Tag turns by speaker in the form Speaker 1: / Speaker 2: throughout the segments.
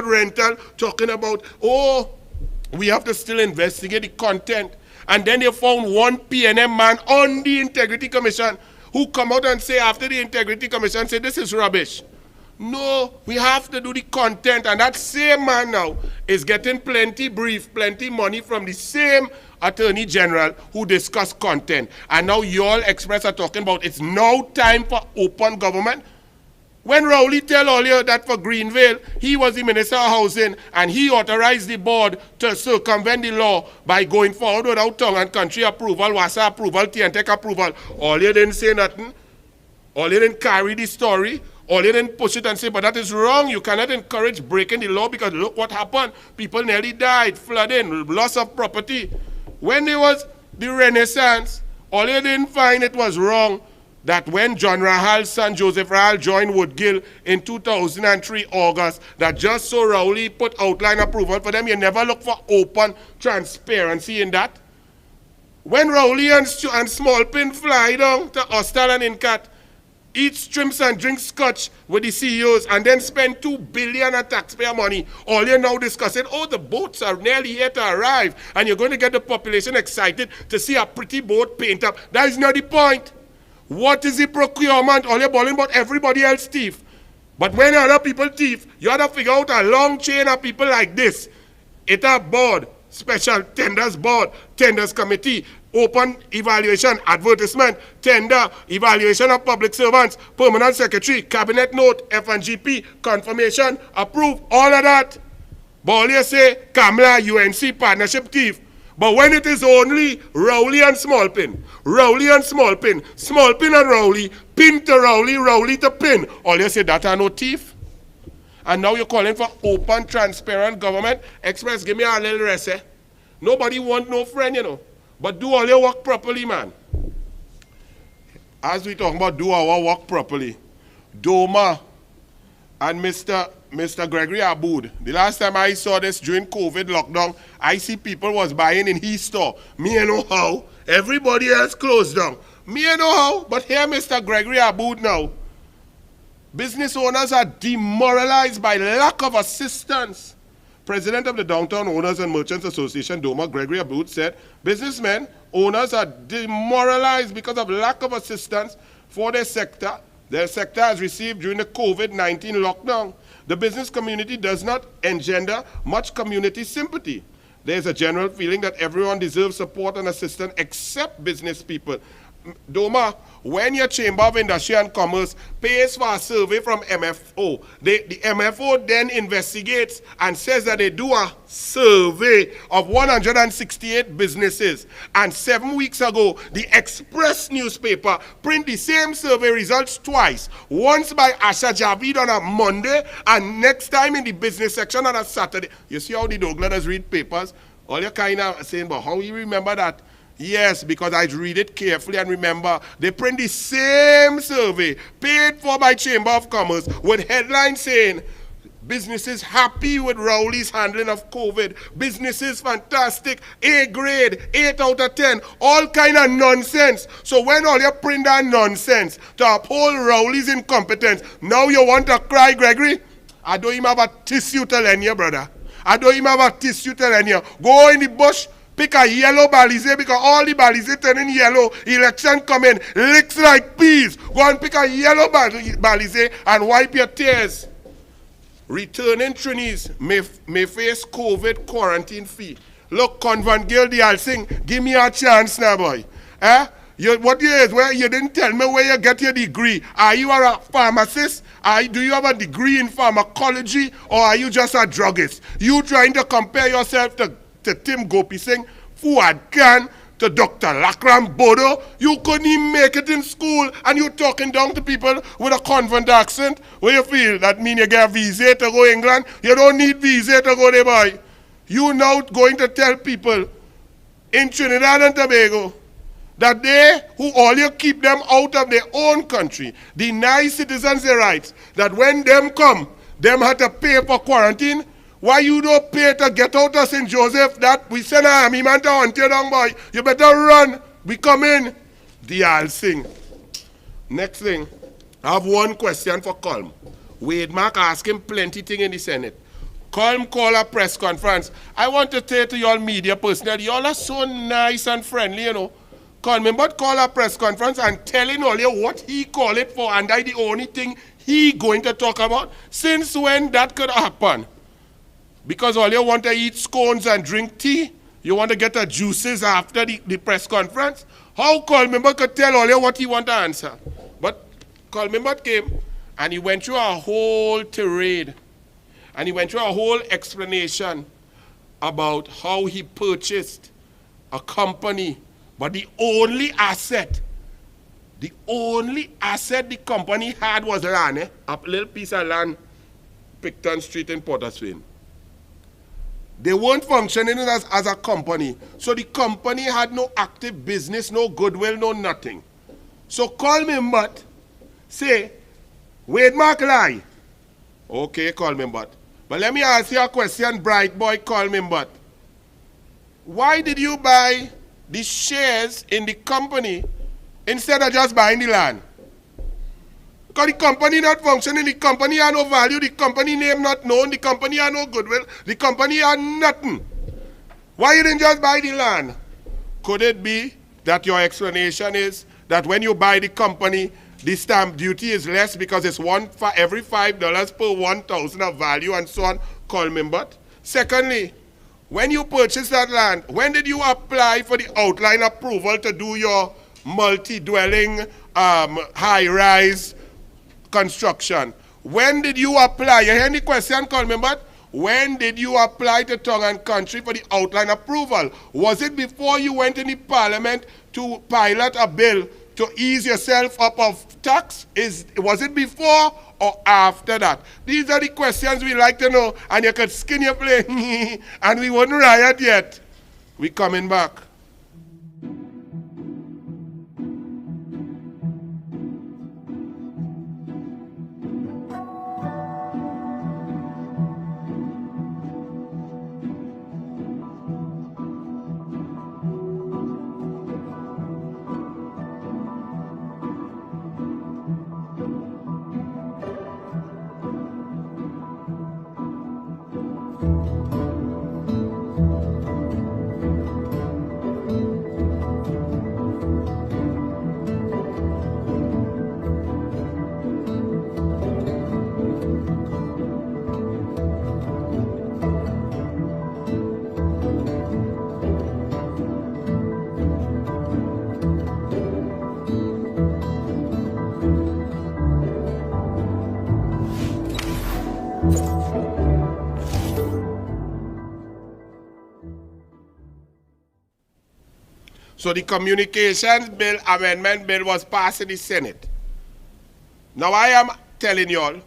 Speaker 1: rental, talking about, oh, we have to still investigate the content. And then they found one PNM man on the Integrity Commission who come out and say after the Integrity Commission say this is rubbish. No, we have to do the content, and that same man now is getting plenty brief, plenty money from the same Attorney General who discussed content. And now you all Express are talking about it's now time for open government. When Rowley tell earlier that for Greenvale, he was the Minister of Housing and he authorized the board to circumvent the law by going forward without tongue and country approval, WASA approval, TNTEC approval. All you didn't say nothing. All you didn't carry the story. All you didn't push it and say, but that is wrong. You cannot encourage breaking the law because look what happened. People nearly died, flooding, loss of property. When there was the Renaissance, all you didn't find it was wrong that when John Rahal's son Joseph Rahal joined Woodgill in 2003 August, that just so Rowley put outline approval for them, you never look for open transparency in that. When Rowley and Smallpin fly down to Austell and Incat, eat shrimps and drink scotch with the CEOs and then spend $2 billion of taxpayer money. All you're now discussing, oh, the boats are nearly here to arrive and you're going to get the population excited to see a pretty boat paint up. That is not the point. What is the procurement? All you're balling about everybody else thief. But when other people thief, you have to figure out a long chain of people like this. It's a board, special tenders board, tenders committee, open evaluation, advertisement, tender, evaluation of public servants, permanent secretary, cabinet note, F&GP, confirmation, approve, all of that. But all you say, Kamla, UNC, partnership thief. But when it is only Rowley and Smallpin, Rowley and Smallpin, Smallpin and Rowley, pin to Rowley, Rowley to pin, all you say, that are no thief. And now you're calling for open, transparent government. Express, give me a little rest, eh? Nobody want no friend, you know. But do all your work properly, man. As we talk about do our work properly, Doma and Mr. Gregory Aboud, the last time I saw this during COVID lockdown, I see people was buying in his store. Me I know how. Everybody else closed down. Me I know how. But here Mr. Gregory Aboud now. Business owners are demoralized by lack of assistance. President of the Downtown Owners and Merchants Association, Doma, Gregory Aboud, said, businessmen, owners are demoralized because of lack of assistance for their sector. Their sector has received during the COVID-19 lockdown. The business community does not engender much community sympathy. There's a general feeling that everyone deserves support and assistance except business people. Doma, when your Chamber of Industry and Commerce pays for a survey from MFO, the MFO then investigates and says that they do a survey of 168 businesses. And 7 weeks ago, the Express newspaper print the same survey results twice. Once by Asha Javid on a Monday, and next time in the business section on a Saturday. You see how the douglARers read papers? All you're kind of saying, but how you remember that? Yes, because I read it carefully and remember, they print the same survey paid for by Chamber of Commerce with headlines saying, businesses happy with Rowley's handling of COVID. Businesses fantastic, A grade, 8 out of 10, all kind of nonsense. So when all you print that nonsense to uphold Rowley's incompetence, now you want to cry, Gregory? I don't even have a tissue to lend you, brother. I don't even have a tissue to lend you. Go in the bush. Pick a yellow balize because all the balize turning yellow. Election coming, licks like peas. Go and pick a yellow balize and wipe your tears. Returning trainees may face COVID quarantine fee. Look, Convent Gill, I'll sing. Give me a chance now, boy. What is where you didn't tell me where you get your degree? Are you a pharmacist? Do you have a degree in pharmacology, or are you just a druggist? You trying to compare yourself to Tim Gopi Singh, Fuad Khan, to Dr. Lakram Bodo. You couldn't even make it in school and you're talking down to people with a convent accent. Where you feel that mean you get a visa to go England? You don't need visa to go there, boy. You now going to tell people in Trinidad and Tobago that they, who all you keep them out of their own country, deny citizens their rights, that when them come, them have to pay for quarantine. Why you don't pay to get out of St. Joseph that we send an army man to hunt you down, boy? You better run. We come in. I'll sing. Next thing, I have one question for Colm. Wade Mark asked him plenty thing in the Senate. call a press conference. I want to say to y'all media personnel, y'all are so nice and friendly, you know. Coleman but call a press conference and telling all you what he call it for, and that the only thing he going to talk about. Since when that could happen? Because all you want to eat scones and drink tea, you want to get the juices after the press conference. How Coleman could tell all you what he want to answer? But Coleman came and he went through a whole tirade. And he went through a whole explanation about how he purchased a company. But the only asset the company had was land, a little piece of land, Picton Street in Pottersfield. They weren't functioning as a company. So the company had no active business, no goodwill, no nothing. So Coleman but say, Wade Mark lie. Okay, Coleman but let me ask you a question, bright boy Coleman but. Why did you buy the shares in the company instead of just buying the land? Because the company not functioning, the company had no value, the company name not known, the company had no goodwill, the company had nothing. Why you didn't just buy the land? Could it be that your explanation is that when you buy the company, the stamp duty is less because it's one for every $5 per 1,000 of value and so on, Coleman but? Secondly, when you purchase that land, when did you apply for the outline approval to do your multi-dwelling, high-rise construction? When did you apply? You hear the question, Coleman but? When did you apply to Tongue and Country for the outline approval? Was it before you went in the parliament to pilot a bill to ease yourself up of tax? Was it before or after that? These are the questions we like to know, and you could skin your plane and we wouldn't riot yet. We coming back. So the Communications Bill, Amendment Bill was passed in the Senate. Now I am telling y'all,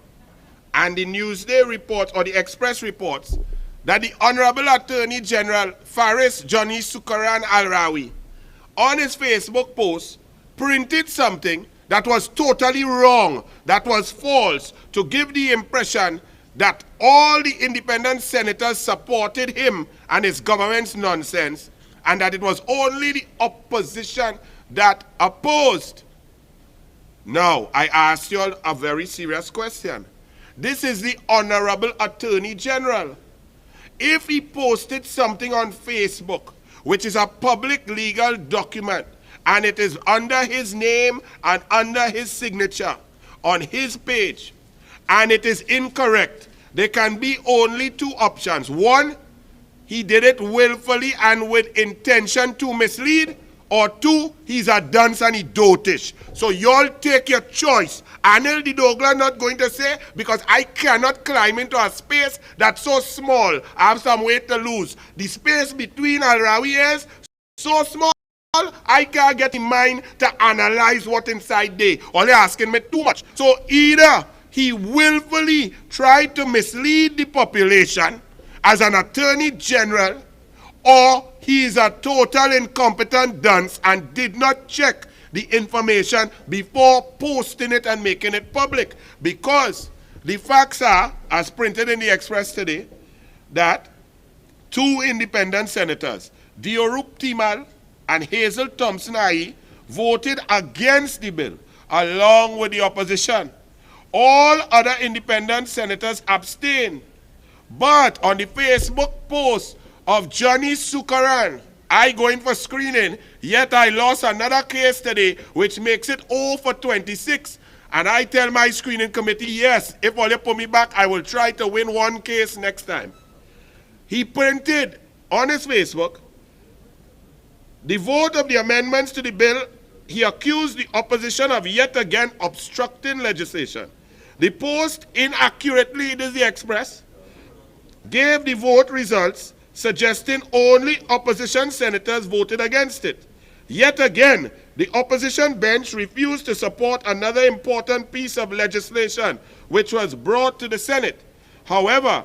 Speaker 1: and the Newsday reports or the Express reports, that the Honorable Attorney General Faris Johnny Sukaran Al-Rawi on his Facebook post printed something that was totally wrong, that was false, to give the impression that all the independent senators supported him and his government's nonsense, and that it was only the opposition that opposed. Now, I ask you all a very serious question. This is the Honorable Attorney General. If he posted something on Facebook, which is a public legal document, and it is under his name and under his signature on his page, and it is incorrect, there can be only two options. One, he did it willfully and with intention to mislead, or two, he's a dunce and he dotish. So y'all take your choice. Anil the douglAR not going to say, because I cannot climb into a space that's so small. I have some weight to lose. The space between Al-Rawi is so small, I can't get in mind to analyze what inside there. Only asking me too much. So either he willfully tried to mislead the population as an attorney general, or he is a total incompetent dunce and did not check the information before posting it and making it public. Because the facts are, as printed in the Express today, that two independent senators, Diorup Timal and Hazel Thompson-Aye, voted against the bill along with the opposition. All other independent senators abstained. But on the Facebook post of Johnny Sukaran, I going for screening, yet I lost another case today, which makes it 0 for 26. And I tell my screening committee, yes, if all you put me back, I will try to win one case next time. He printed on his Facebook the vote of the amendments to the bill. He accused the opposition of yet again obstructing legislation. The post inaccurately, it is the Express, gave the vote results, suggesting only opposition senators voted against it. Yet again, the opposition bench refused to support another important piece of legislation which was brought to the Senate. However,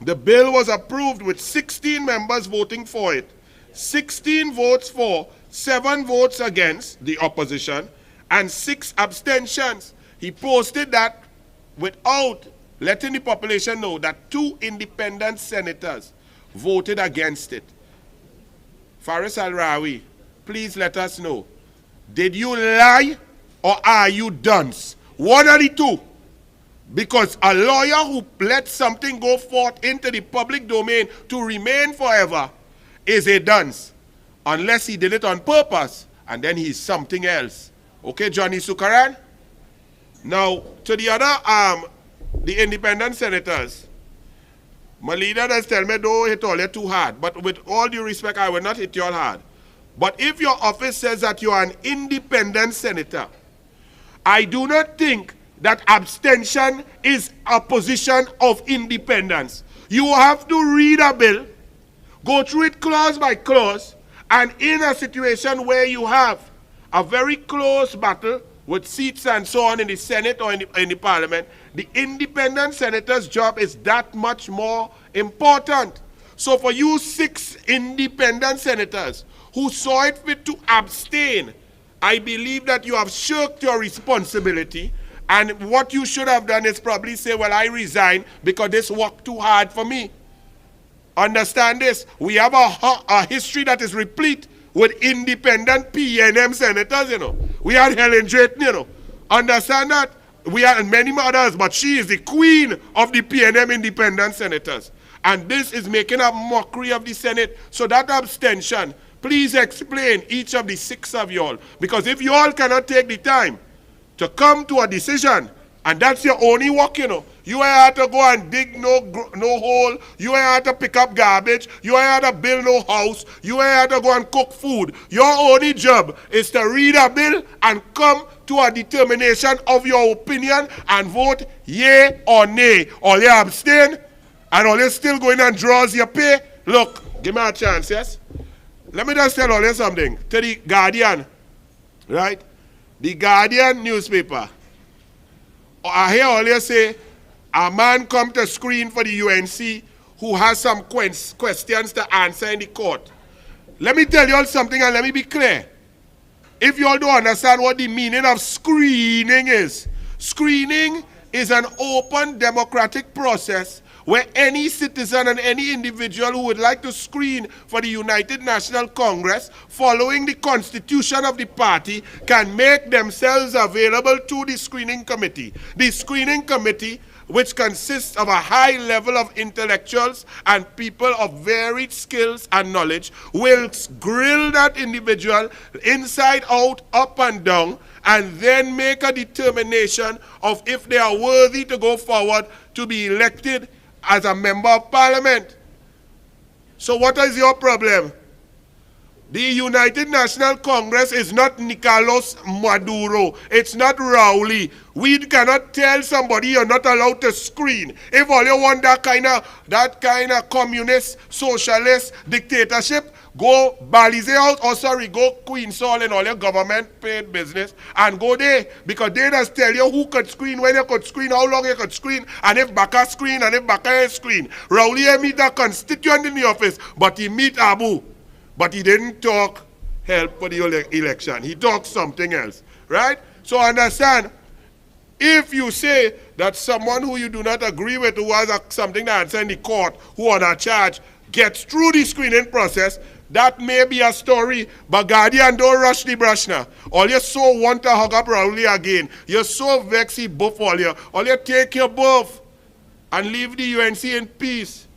Speaker 1: the bill was approved with 16 members voting for it, 16 votes for, 7 votes against the opposition, and 6 abstentions. He posted that without letting the population know that 2 independent senators voted against it. Faris Al-Rawi, please let us know. Did you lie or are you dunce? One of the two. Because a lawyer who lets something go forth into the public domain to remain forever is a dunce. Unless he did it on purpose, and then he's something else. Okay, Johnny Sukaran? Now, to the other, the independent senators, my leader does tell me, don't hit all you too hard. But with all due respect, I will not hit you all hard. But if your office says that you are an independent senator, I do not think that abstention is a position of independence. You have to read a bill, go through it clause by clause, and in a situation where you have a very close battle with seats and so on in the Senate or in the Parliament, the independent senator's job is that much more important. So for you 6 independent senators who saw it fit to abstain, I believe that you have shirked your responsibility, and what you should have done is probably say, well, I resign because this worked too hard for me. Understand this, we have a history that is replete with independent PNM senators, you know. We had Helen Drayton, you know. Understand that? We had many others, but she is the queen of the PNM independent senators. And this is making a mockery of the Senate. So that abstention, please explain each of the 6 of y'all. Because if you all cannot take the time to come to a decision, and that's your only work, you know. You ain't have to go and dig no hole. You ain't have to pick up garbage. You ain't have to build no house. You ain't have to go and cook food. Your only job is to read a bill and come to a determination of your opinion and vote yea or nay. Or you abstain and all you still going and draws your pay. Look, give me a chance, yes? Let me just tell all you something. To the Guardian, right? The Guardian newspaper. I hear all you say, a man come to screen for the UNC who has some questions to answer in the court. Let me tell you all something and let me be clear. If you all don't understand what the meaning of screening is an open democratic process where any citizen and any individual who would like to screen for the United National Congress following the constitution of the party can make themselves available to the screening committee. The screening committee, which consists of a high level of intellectuals and people of varied skills and knowledge, will grill that individual inside out, up and down, and then make a determination of if they are worthy to go forward to be elected as a member of parliament. So what is your problem? The United National Congress is not Nicolas Maduro. It's not Rowley. We cannot tell somebody you're not allowed to screen. If all you want that kind of communist, socialist dictatorship, go Balize out, go Queensall and all your government paid business and go there. Because they just tell you who could screen, when you could screen, how long you could screen, and if Baka screen, and if Baka ain't screen. Rowley meet a constituent in the office, but he meet Abu. But he didn't talk help for the election. He talked something else, right? So understand, if you say that someone who you do not agree with, who has something to answer in the court, who on a charge, gets through the screening process, that may be a story, but Guardian, don't rush the brush now. All you so want to hug up Rowley again. You're so vexed he buff all you. All you take your buff. and leave the UNC in peace.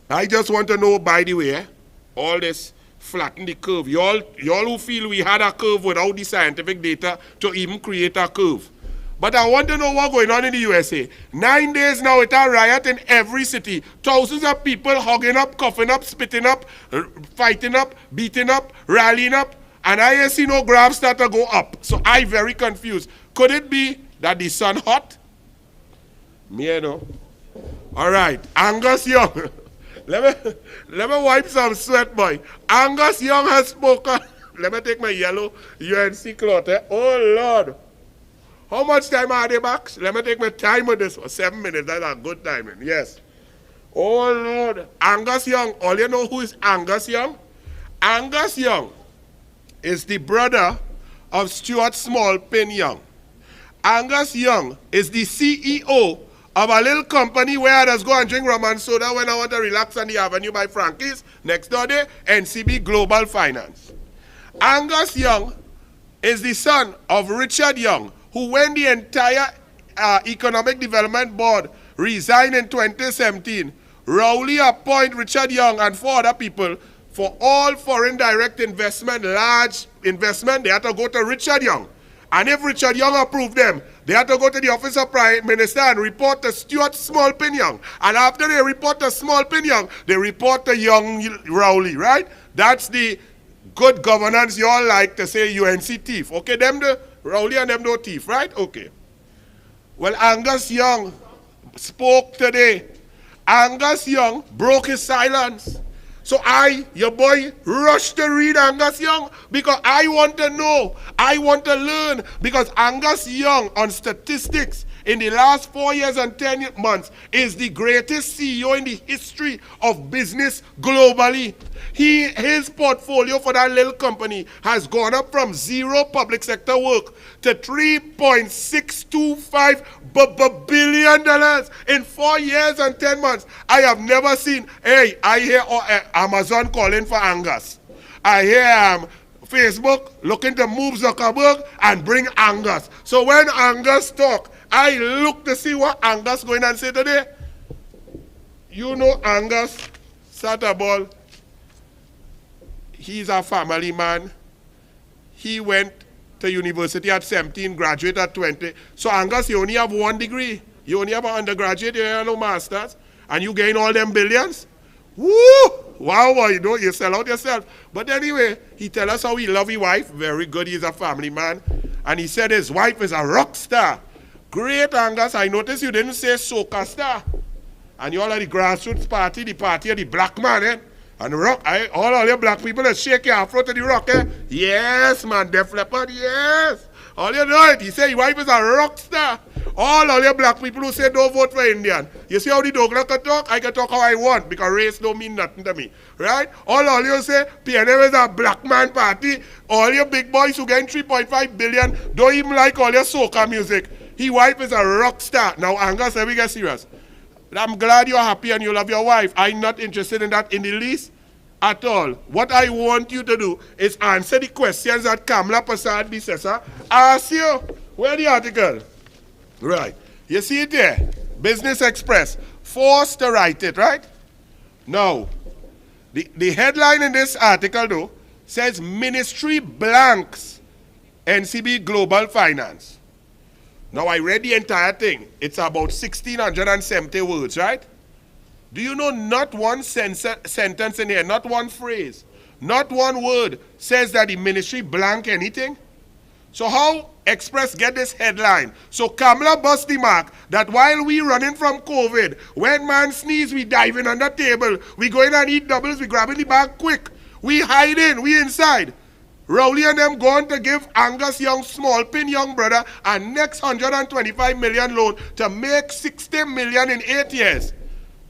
Speaker 1: I just want to know, by the way, all this flatten the curve. Y'all who feel we had a curve without the scientific data to even create a curve. But I want to know what's going on in the USA. 9 days now, it's a riot in every city. Thousands of people hugging up, coughing up, spitting up, fighting up, beating up, rallying up. And I ain't see no graphs start to go up. So I'm very confused. Could it be that the sun hot? Me, I know. All right, Angus Young. let me wipe some sweat, boy. Angus Young has spoken. Let me take my yellow UNC cloth. Oh, Lord. How much time are they back? Let me take my time with this for 7 minutes. That's a good timing. Yes. Oh, Lord. Angus Young. All you know who is Angus Young? Angus Young is the brother of Stuart Smallpin Young. Angus Young is the CEO of a little company where I just go and drink rum and soda when I want to relax on the avenue by Frankie's. Next door there, NCB Global Finance. Angus Young is the son of Richard Young, who, when the entire Economic Development Board resigned in 2017, Rowley appointed Richard Young and 4 other people for all foreign direct investment, large investment. They had to go to Richard Young. And if Richard Young approved them, they had to go to the office of Prime Minister and report to Stuart Smallpin Young. And after they report to Smallpin Young, they report to Young Rowley, right? That's the good governance you all like to say UNC thief. Okay, them the Rowley and them no thief, right? Okay. Well, Angus Young spoke today. Angus Young broke his silence. So I, your boy, rushed to read Angus Young because I want to know, I want to learn, because Angus Young on statistics in the last 4 years and 10 months is the greatest CEO in the history of business globally. His portfolio for that little company has gone up from 0 public sector work to $3.625 billion in 4 years and 10 months. I have never seen, hey, I hear Amazon calling for Angus. I hear Facebook looking to move Zuckerberg and bring Angus. So when Angus talk, I look to see what Angus going and say today. You know Angus, Sataball, he's a family man. He went to university at 17, graduate at 20. So Angus, you only have 1 degree. You only have an undergraduate, you have no master's. And you gain all them billions? Woo! Wow, boy, you sell out yourself. But anyway, he tell us how he love his wife. Very good, he's a family man. And he said his wife is a rock star. Great, Angus. I noticed you didn't say soca star. And you all at the grassroots party, the party of the black man, eh? And rock, all your black people that shake your afro to the rock, eh? Yes, man, Def Leppard, yes. All you know it. He said your wife is a rock star. All your black people who say don't vote for Indian. You see how the douglAR can talk? I can talk how I want because race don't mean nothing to me. Right? All you say, PNM is a black man party. All your big boys who getting 3.5 billion don't even like all your soca music. His wife is a rock star. Now, Angus, let me get serious. I'm glad you're happy and you love your wife. I'm not interested in that in the least at all. What I want you to do is answer the questions that Kamla Prasad Bisesa asked you. Where the article? Right. You see it there? Business Express. Forced to write it, right? Now, the headline in this article, though, says Ministry blanks NCB Global Finance. Now, I read the entire thing. It's about 1,670 words, right? Do you know not one sentence in here, not one phrase, not one word says that the ministry blank anything? So how Express get this headline? So Kamla bust the mark that while we running from COVID, when man sneeze, we diving on the table, we going and eat doubles, we grabbing the bag quick, we hiding, we inside. Rowley and them going to give Angus Young, Smallpin Young brother, a next 125 million loan to make 60 million in 8 years.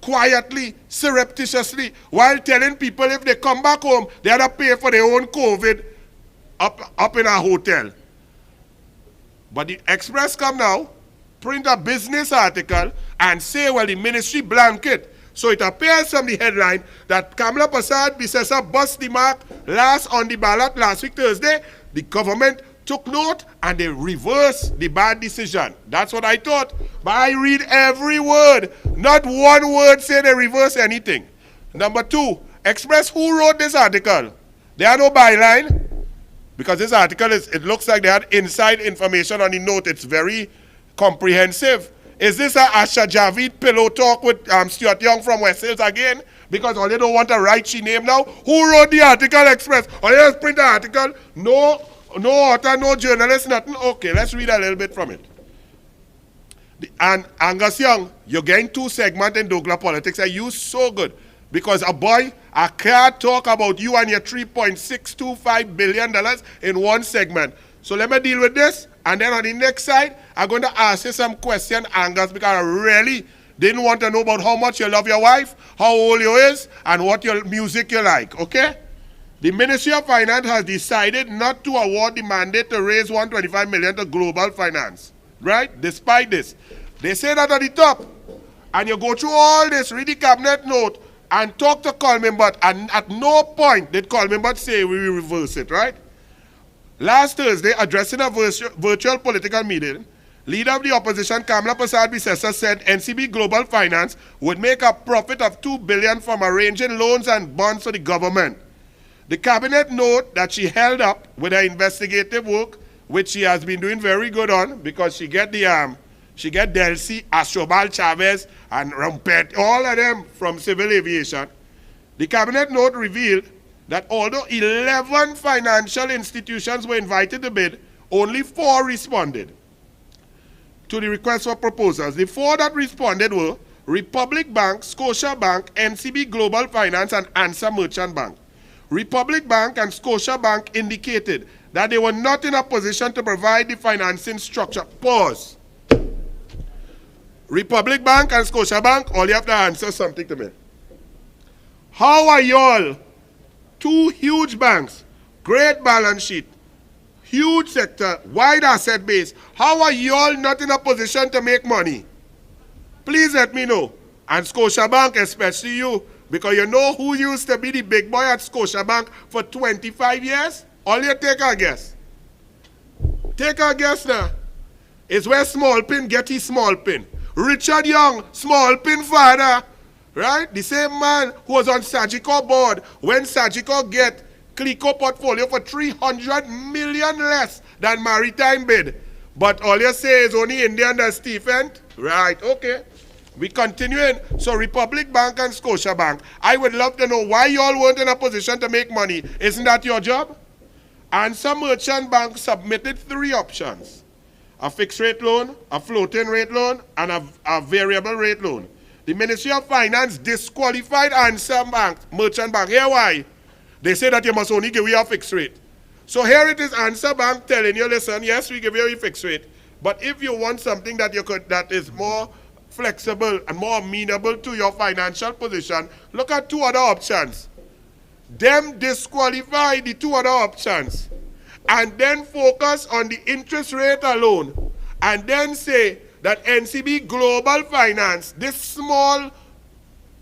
Speaker 1: Quietly, surreptitiously, while telling people if they come back home, they have to pay for their own COVID up in a hotel. But the Express come now, print a business article, and say, well, the ministry blanket. So it appears from the headline that Kamla Prasad Bisesa bust the mark on the ballot last week Thursday. The government took note and they reversed the bad decision. That's what I thought. But I read every word. Not one word say they reverse anything. Number two, express who wrote this article. There are no byline. Because this article it looks like they had inside information on the note. It's very comprehensive. Is this a Asha Javid pillow talk with Stuart Young from West Hills again? Because all they don't want to write she name now. Who wrote the article express? Or they just print the article? No author, no journalist, nothing. Okay, let's read a little bit from it. And Angus Young, you're getting 2 segments in douglAR politics. And you so good. Because a boy, I can't talk about you and your $3.625 billion in one segment. So let me deal with this. And then on the next side, I'm going to ask you some questions, Angus, because I really didn't want to know about how much you love your wife, how old you is, and what your music you like, okay? The Ministry of Finance has decided not to award the mandate to raise $125 million to global finance, right? Despite this. They say that at the top. And you go through all this, read the cabinet note, and talk to Coleman, but at no point did Coleman but say we will reverse it, right? Last Thursday, addressing a virtual political meeting, leader of the opposition, Kamala Prasad-Bissessar, said NCB Global Finance would make a profit of $2 billion from arranging loans and bonds for the government. The cabinet note that she held up with her investigative work, which she has been doing very good on, because she get Delcy, Astrobal Chavez, and Rumpet, all of them from civil aviation. The cabinet note revealed that although 11 financial institutions were invited to bid, only 4 responded to the request for proposals. The 4 that responded were Republic Bank, Scotia Bank, NCB Global Finance, and Ansa Merchant Bank. Republic Bank and Scotia Bank indicated that they were not in a position to provide the financing structure. Pause. Republic Bank and Scotia Bank, all you have to answer something to me. How are y'all, 2 huge banks, great balance sheet, huge sector, wide asset base, how are y'all not in a position to make money? Please let me know. And Scotia Bank, especially you, because you know who used to be the big boy at Scotia Bank for 25 years? All you take a guess. Take a guess now. It's where Small Pin get his small pin. Richard Young, Small Pin father, right? The same man who was on Sagicor board when Sagicor get Clico portfolio for $300 million less than Maritime bid. But all you say is only Indian and Stephen? Right, okay. We continuing. So Republic Bank and Scotia Bank, I would love to know why y'all weren't in a position to make money. Isn't that your job? And some merchant bank submitted 3 options. A fixed rate loan, a floating rate loan, and a variable rate loan. The Ministry of Finance disqualified Ansa Bank, Merchant Bank. Here why? They say that you must only give you a fixed rate. So here it is, Ansa Bank telling you, listen, yes, we give you a fixed rate, but if you want something that that is more flexible and more amenable to your financial position, look at 2 other options. Them disqualify the 2 other options, and then focus on the interest rate alone, and then say that NCB Global Finance, this small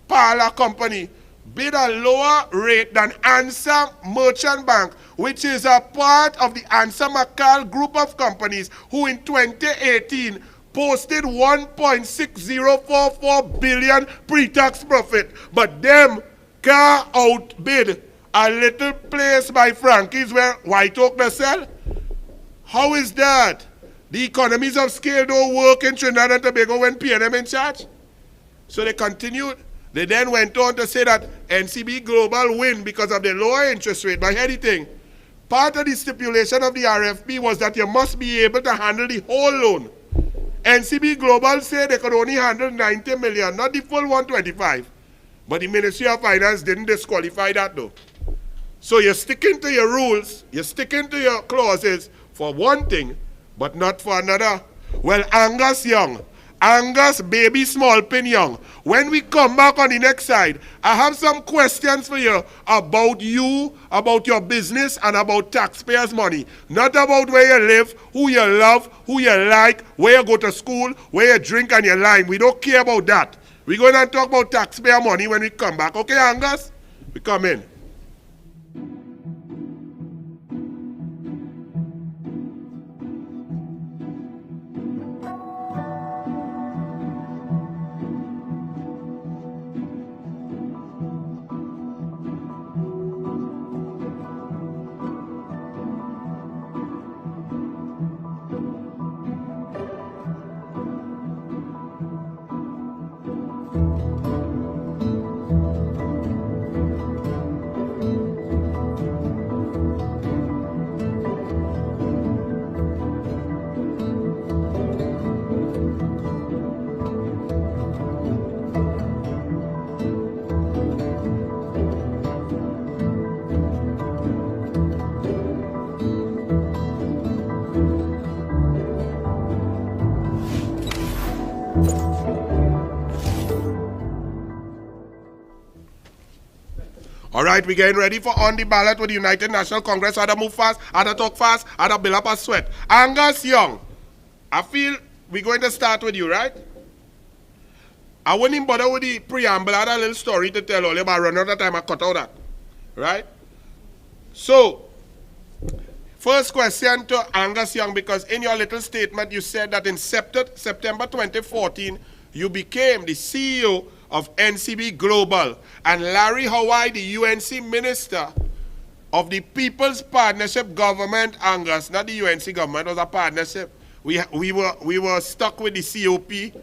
Speaker 1: parlor company, bid a lower rate than Ansa Merchant Bank, which is a part of the Ansa Macal group of companies who in 2018 posted $1.6044 billion pre-tax profit, but them can outbid a little place by Frankie's where White Oak does sell? How is that? The economies of scale don't work in Trinidad and Tobago when PNM in charge? So they continued. They then went on to say that NCB Global win because of the lower interest rate. But anything, part of the stipulation of the RFP was that you must be able to handle the whole loan. NCB Global said they could only handle 90 million, not the full 125. But the Ministry of Finance didn't disqualify that though. So you're sticking to your rules, you're sticking to your clauses for one thing, but not for another. Well, Angus Young, Angus baby Small Pin Young, when we come back on the next side, I have some questions for you, about your business, and about taxpayers' money. Not about where you live, who you love, who you like, where you go to school, where you drink and you line. We don't care about that. We're going to talk about taxpayer money when we come back. Okay, Angus? We come in. All right, we're getting ready for on the ballot with the United National Congress. Other move fast, other talk fast, other build up a sweat. Angus Young, I feel we're going to start with you, right? I wouldn't even bother with the preamble. I had a little story to tell all about run out of time. I cut out that. Right? So, first question to Angus Young, because in your little statement you said that in September 2014, you became the CEO of NCB Global, and Larry Hawaii, the UNC Minister of the People's Partnership Government, Angus, not the UNC government, it was a partnership. We were stuck with the COP,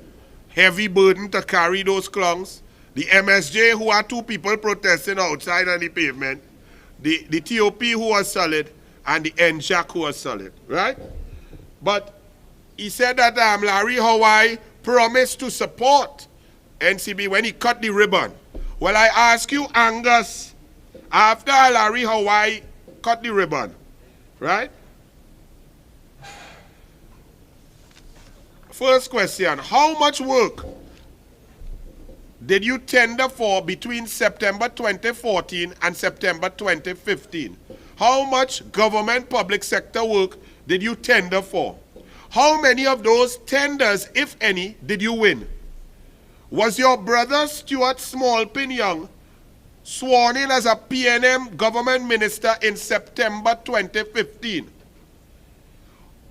Speaker 1: heavy burden to carry those clunks. The MSJ, who are two people protesting outside on the pavement. The TOP, who was solid, and the NJAC, who was solid, right? But he said that Larry Hawaii promised to support NCB when he cut the ribbon. Well, I ask you, Angus, after Larry Hawaii cut the ribbon, right? First question, how much work did you tender for between September 2014 and September 2015? How much government public sector work did you tender for? How many of those tenders, if any, did you win? Was your brother Stuart Smallpin Young sworn in as a PNM government minister in September 2015?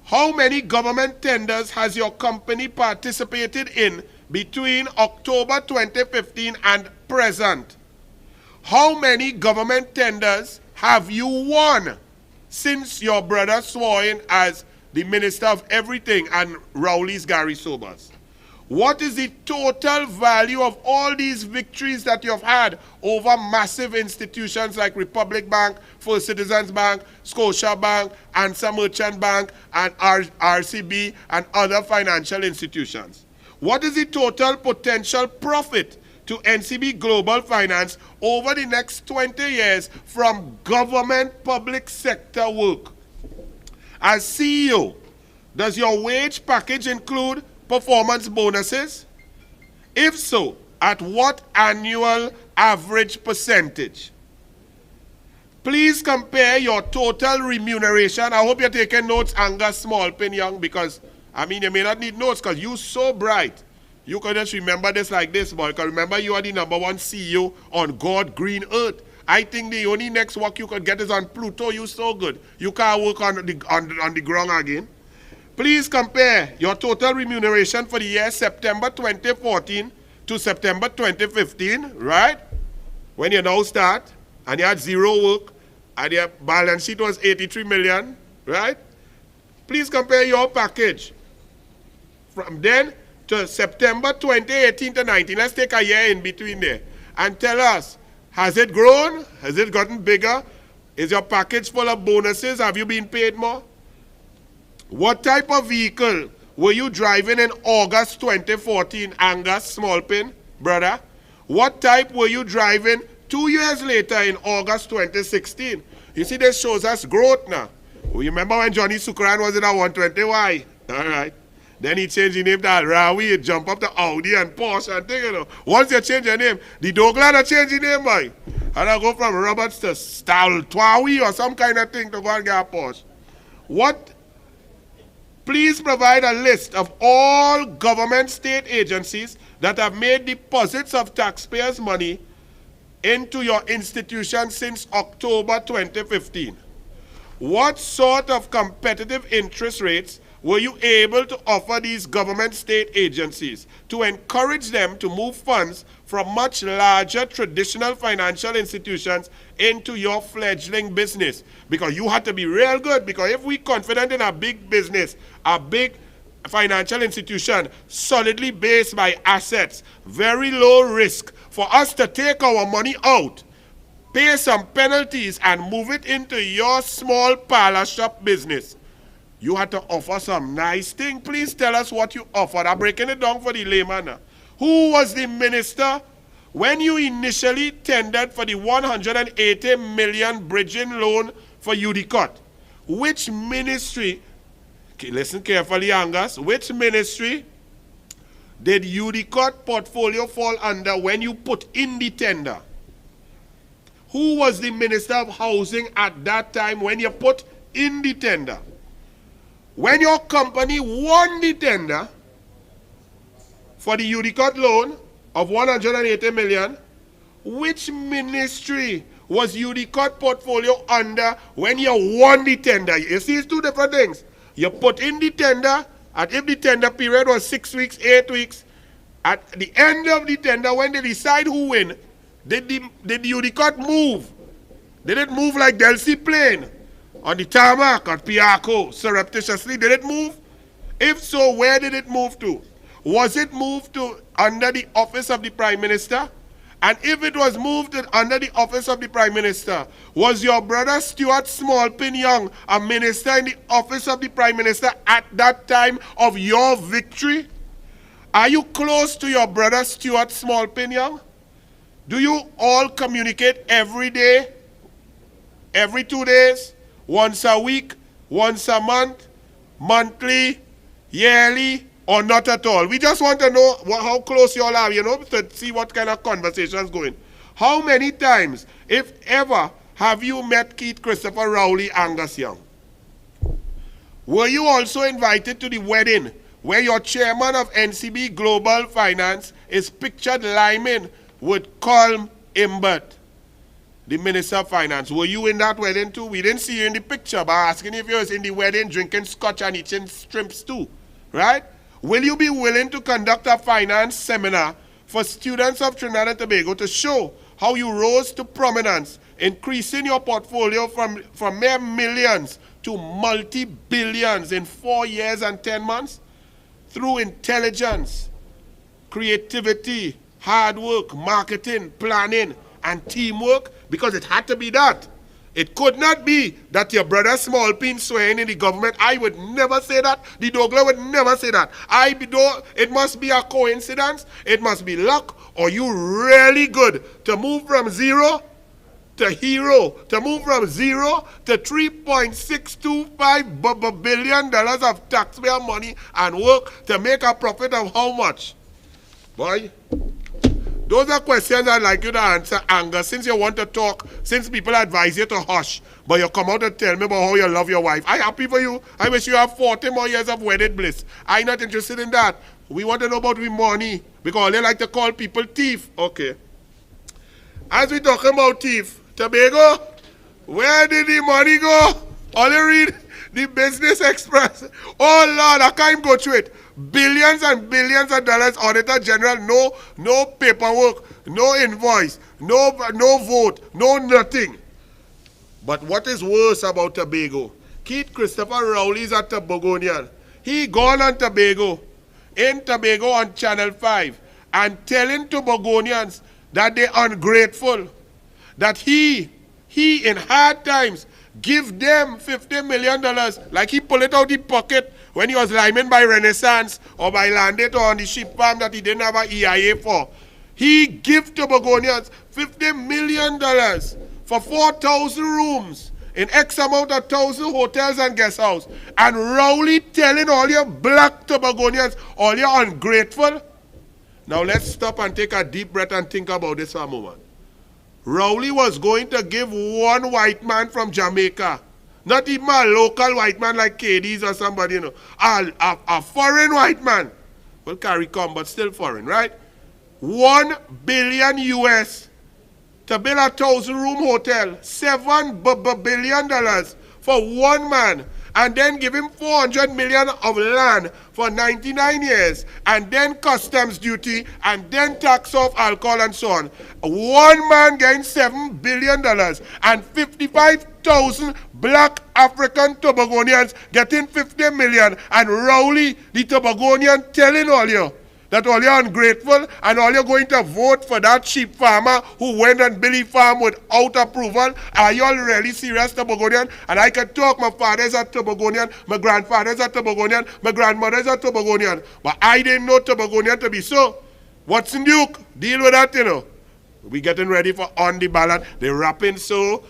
Speaker 1: How many government tenders has your company participated in between October 2015 and present? How many government tenders have you won since your brother swore in as the Minister of Everything and Rowley's Gary Sobers? What is the total value of all these victories that you've had over massive institutions like Republic Bank, First Citizens Bank, Scotia Bank, Answer Merchant Bank, and RCB, and other financial institutions? What is the total potential profit to NCB Global Finance over the next 20 years from government public sector work? As CEO, does your wage package include performance bonuses? If so, at what annual average percentage? Please compare your total remuneration. I hope you're taking notes, Angus Smallpin Young, because, I mean, you may not need notes because you're so bright. You can just remember this like this, boy. Because remember, you are the #1 CEO on God Green Earth. I think the only next work you could get is on Pluto. You're so good. You can't work on the ground again. Please compare your total remuneration for the year September 2014 to September 2015, right? When you now start, and you had zero work, and your balance sheet was 83 million, right? Please compare your package from then to September 2018 to 19. Let's take a year in between there and tell us, has it grown? Has it gotten bigger? Is your package full of bonuses? Have you been paid more? What type of vehicle were you driving in August 2014, Angus Smallpin, brother? What type were you driving 2 years later in August 2016? You see, this shows us growth now. You remember when Johnny Sukran was in a 120Y? All right. Then he changed the name to Rawi, he jump up to Audi and Porsche and thing, you know. Once you change your name, the douglAR change the name, boy. And I go from Roberts to Staltwawi or some kind of thing to go and get a Porsche. Please provide a list of all government state agencies that have made deposits of taxpayers' money into your institution since October 2015. What sort of competitive interest rates were you able to offer these government state agencies to encourage them to move funds from much larger traditional financial institutions into your fledgling business? Because you had to be real good, because if we're confident in a big business, a big financial institution, solidly based by assets, very low risk, for us to take our money out, pay some penalties and move it into your small parlor shop business, you had to offer some nice thing. Please tell us what you offered. I'm breaking it down for the layman now. Who was the minister when you initially tendered for the 180 million bridging loan for UDCOT? Which ministry, listen carefully, Angus, which ministry did UDCOT portfolio fall under when you put in the tender? who was the Minister of Housing at that time when you put in the tender? When your company won the tender for the UDCOT loan of 180 million, which ministry was UDCOT portfolio under when you won the tender? You see, it's two different things. You put in the tender, and if the tender period was 6 weeks, 8 weeks, at the end of the tender, when they decide who win, did the UDCOT move? Did it move like Delcy Plain on the tarmac at Piaco surreptitiously? Did it move? If so, where did it move to? Was it moved to under the office of the Prime Minister? And if it was moved under the office of the Prime Minister, was your brother Stuart Smallpin Young a minister in the office of the Prime Minister at that time of your victory? Are you close to your brother Stuart Smallpin Young? Do you all communicate every day, every 2 days, once a week, once a month, monthly, yearly, or not at all? We just want to know how close you all are, to see what kind of conversations going. How many times, if ever, have you met Keith Christopher Rowley Angus Young? Were you also invited to the wedding where your chairman of NCB Global Finance is pictured liming with Colm Imbert, the Minister of Finance? Were you in that wedding too? We didn't see you in the picture, but asking if you was in the wedding drinking scotch and eating shrimps too, right? Will you be willing to conduct a finance seminar for students of Trinidad and Tobago to show how you rose to prominence, increasing your portfolio from mere millions to multi-billions in 4 years and 10 months? Through intelligence, creativity, hard work, marketing, planning, and teamwork, because it had to be that. It could not be that your brother Smallpin swaying in the government. I would never say that. The douglAR would never say that. It must be a coincidence. It must be luck. Or you really good to move from zero to hero, to move from zero to $3.625 billion of taxpayer money and work to make a profit of how much? Boy, those are questions I'd like you to answer, Angus, since you want to talk, since people advise you to hush, but you come out and tell me about how you love your wife. I'm happy for you. I wish you have 40 more years of wedded bliss. I'm not interested in that. We want to know about the money, because they like to call people thief. Okay. As we talking about thief, Tobago, where did the money go? All you read the Business Express. Oh Lord, I can't go through it. Billions and billions of dollars, Auditor General, no paperwork, no invoice, no vote, no nothing. But what is worse about Tobago? Keith Christopher Rowley is a Tobagonian. He gone on Tobago, on Channel 5, and telling Tobagonians that they're ungrateful, that he in hard times give them $50 million, like he pulled it out the pocket when he was liming by Renaissance or by Landit or on the sheep farm that he didn't have an EIA for. He give Tobagonians $50 million for 4,000 rooms in X amount of 1,000 hotels and guest house. And Rowley telling all your black Tobagonians, all you ungrateful. Now let's stop and take a deep breath and think about this for a moment. Rowley was going to give one white man from Jamaica, not even a local white man like KD's or somebody, a foreign white man. Well, CARICOM, but still foreign, right? $1 billion US to build a 1,000-room hotel, $7 billion for one man, and then give him 400 million of land for 99 years, and then customs duty, and then tax off alcohol and so on. One man getting $7 billion, and 55,000 black African Tobagonians getting 50 million, and Rowley, the Tobagonian, telling all you that all you're ungrateful and all you're going to vote for that sheep farmer who went and built his farm without approval. Are you all really serious, Tobagonian? And I can talk, my father's a Tobagonian, my grandfather's a Tobagonian, my grandmother's a Tobagonian. But I didn't know Tobagonian to be so. What's Duke? Deal with that, We getting ready for On the Ballot. They're rapping so.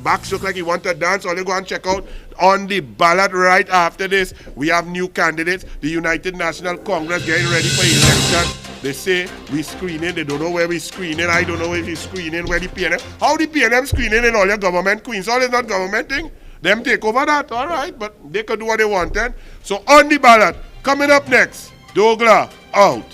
Speaker 1: Backs look like he want to dance. All you go and check out On the Ballot right after this. We have new candidates. The United National Congress getting ready for election. They say we screening. They don't know where we screening. I don't know if we screening where the PNM. How the PNM screening in all your government queens? All is not government thing. Them take over that. All right, but they can do what they want then. So on the ballot, coming up next, douglAR out.